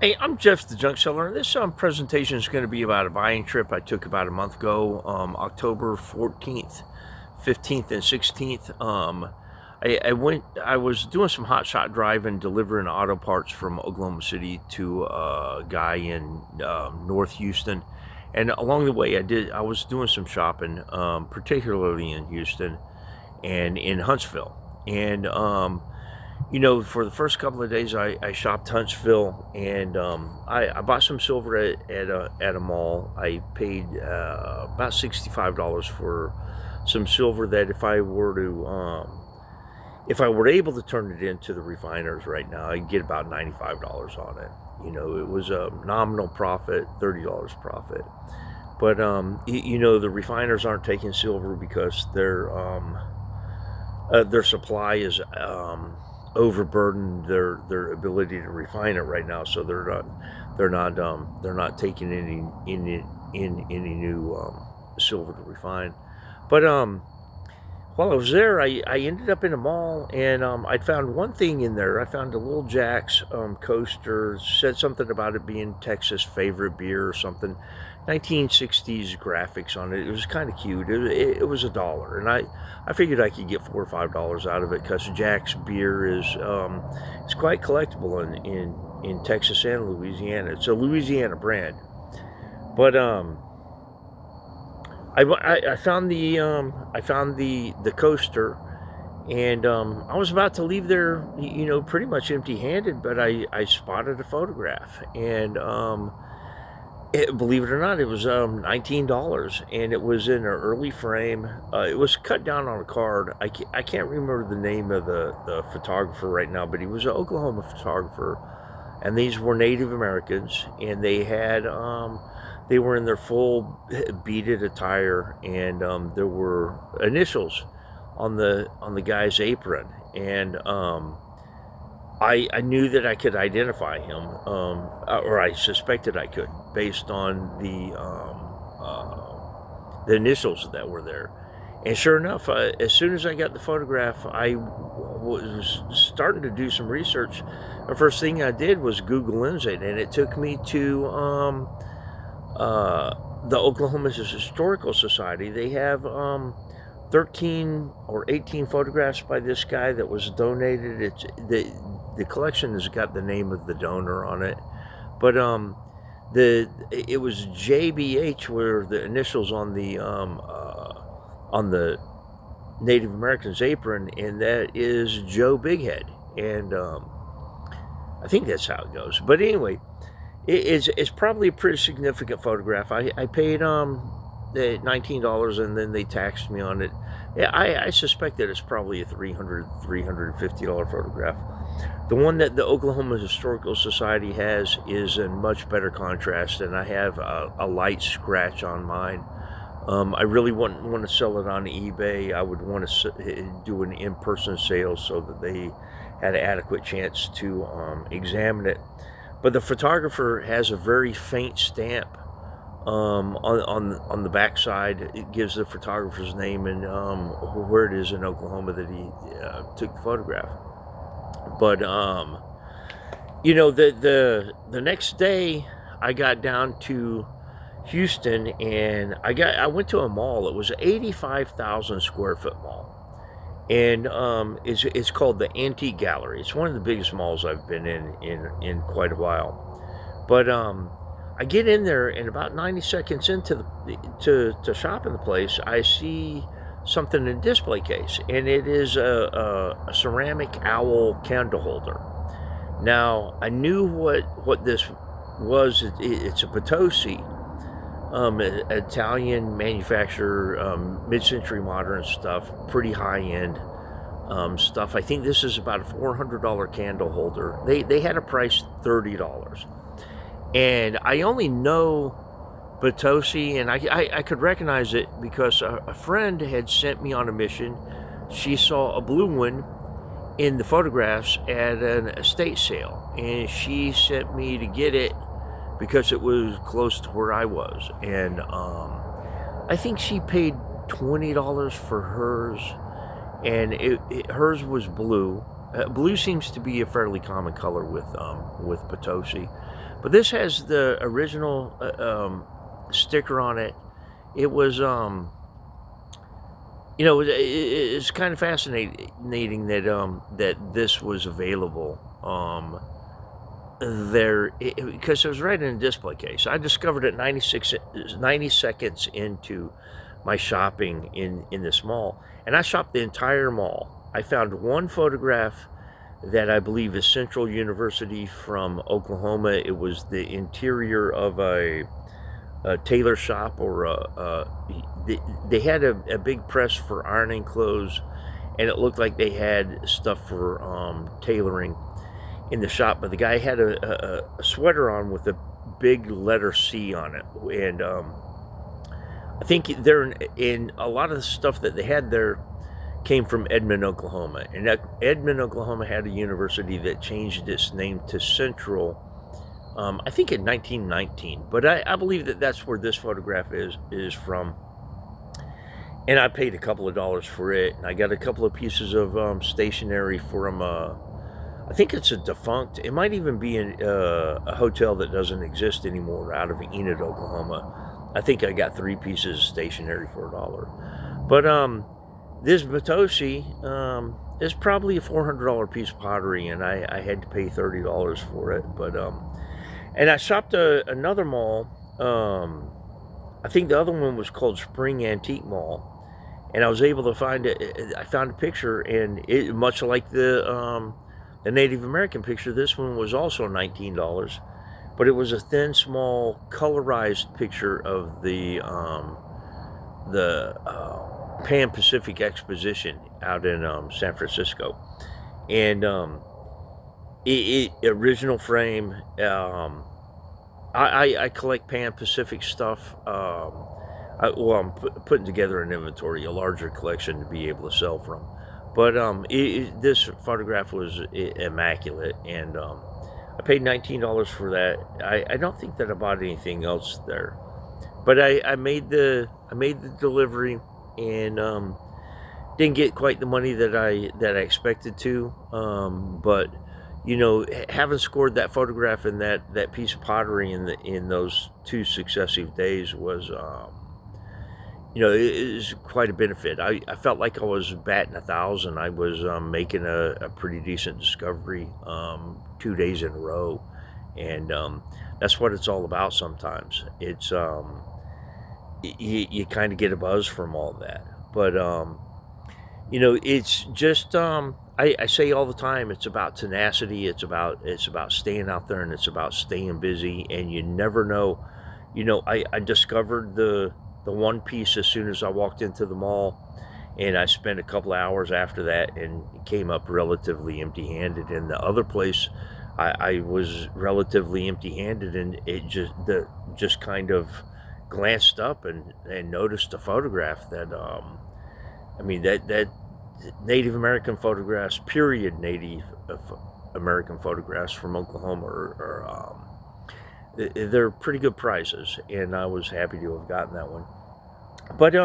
Hey, I'm Jeff the Junk Seller, and this presentation is going to be about a buying trip I took about a month ago, October 14th, 15th, and 16th. I was doing some hot shot driving, delivering auto parts from Oklahoma City to a guy in North Houston. And along the way, I was doing some shopping, particularly in Houston and in Huntsville. And for the first couple of days, I shopped Huntsville, and I bought some silver at a mall. I paid about $65 for some silver that if I were able to turn it into the refiners right now, I'd get about $95 on it. It was a nominal profit, $30 profit. But the refiners aren't taking silver because their supply is overburdened their ability to refine it right now, so they're not taking any new silver to refine. But while I was there, I ended up in a mall, and I'd found one thing in there. I found a Little Jack's coaster. Said something about it being Texas' favorite beer or something. 1960s graphics on it. It was kind of cute. It was $1, and I figured I could get $4 or $5 out of it because Jack's beer is it's quite collectible in Texas and Louisiana. It's a Louisiana brand, but I found the coaster, and I was about to leave there, pretty much empty-handed, but I spotted a photograph, and believe it or not, it was $19, and it was in an early frame. It was cut down on a card. I can't remember the name of the photographer right now, but he was an Oklahoma photographer, and these were Native Americans, and they were in their full beaded attire, and there were initials on the guy's apron, and I knew that I could identify him, or I suspected I could, based on the initials that were there. And sure enough, as soon as I got the photograph, I was starting to do some research. The first thing I did was Google Lens it, and it took me to the Oklahoma Historical Society. They have 13 or 18 photographs by this guy that was donated. It's the collection has got the name of the donor on it, but it was JBH were the initials on the Native American's apron, and that is Joe Bighead, and I think that's how it goes. But anyway, it's probably a pretty significant photograph. I paid the $19, and then they taxed me on it. Yeah, I suspect that it's probably a $350 photograph. The one that the Oklahoma Historical Society has is in much better contrast, and I have a light scratch on mine. I really wouldn't want to sell it on eBay. I would want to do an in-person sale so that they had an adequate chance to examine it. But the photographer has a very faint stamp on the backside. It gives the photographer's name and where it is in Oklahoma that he took the photograph. But the next day I got down to Houston, and I went to a mall. It was an 85,000 square foot mall, and it's called the Antique Gallery. It's one of the biggest malls I've been in quite a while. But I get in there, and about 90 seconds into to shopping the place, I see something in a display case, and it is a ceramic owl candle holder. Now, I knew what this was. It's a Potosi, Italian manufacturer, mid-century modern stuff, pretty high-end stuff. I think this is about a $400 candle holder. They had a price $30. And I only know Potosi, and I could recognize it because a friend had sent me on a mission. She saw a blue one in the photographs at an estate sale, and she sent me to get it because it was close to where I was. And I think she paid $20 for hers, and hers was blue. Blue seems to be a fairly common color with Potosi. But this has the original sticker on it. It was, you know, it's kind of fascinating that that this was available there, because it was right in a display case. I discovered it 90 seconds into my shopping in this mall, and I shopped the entire mall. I found one photograph that I believe is Central University from Oklahoma. It was the interior of a tailor shop, or they had a big press for ironing clothes, and it looked like they had stuff for tailoring in the shop. But the guy had a sweater on with a big letter C on it, and I think they're in a lot of the stuff that they had there came from Edmond, Oklahoma, and Edmond, Oklahoma had a university that changed its name to Central, I think in 1919, but I believe that that's where this photograph is from. And I paid a couple of dollars for it, and I got a couple of pieces of stationery from, I think it's a defunct, it might even be a hotel that doesn't exist anymore out of Enid, Oklahoma. I think I got 3 pieces of stationery for $1. But this Matoshi is probably a $400 piece of pottery, and I had to pay $30 for it. But and I shopped another mall. I think the other one was called Spring Antique Mall, and I was able to find it. I found a picture, and it, much like the Native American picture, this one was also $19, but it was a thin, small, colorized picture of the Pan Pacific Exposition out in San Francisco, and original frame. I collect Pan Pacific stuff. I'm putting together an inventory, a larger collection to be able to sell from. But this photograph was immaculate, and I paid $19 for that. I don't think that I bought anything else there, but I made the delivery, and didn't get quite the money that I expected to. But you know, having scored that photograph and that piece of pottery in those 2 successive days was, you know, it is quite a benefit. I felt like I was batting 1,000. I was making a pretty decent discovery 2 days in a row, and that's what it's all about. Sometimes it's you kind of get a buzz from all that, but you know, it's just I say all the time, it's about tenacity. It's about staying out there, and it's about staying busy. And you never know. You know, I discovered the one piece as soon as I walked into the mall, and I spent a couple of hours after that and came up relatively empty-handed. And the other place, I was relatively empty-handed, and it just kind of glanced up and noticed a photograph that I mean, that Native American photographs, period, Native American photographs from Oklahoma are they're pretty good prizes, and I was happy to have gotten that one. But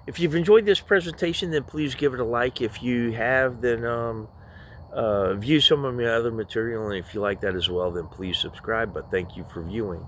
if you've enjoyed this presentation, then please give it a like. If you have, then view some of my other material, and if you like that as well, then please subscribe. But thank you for viewing.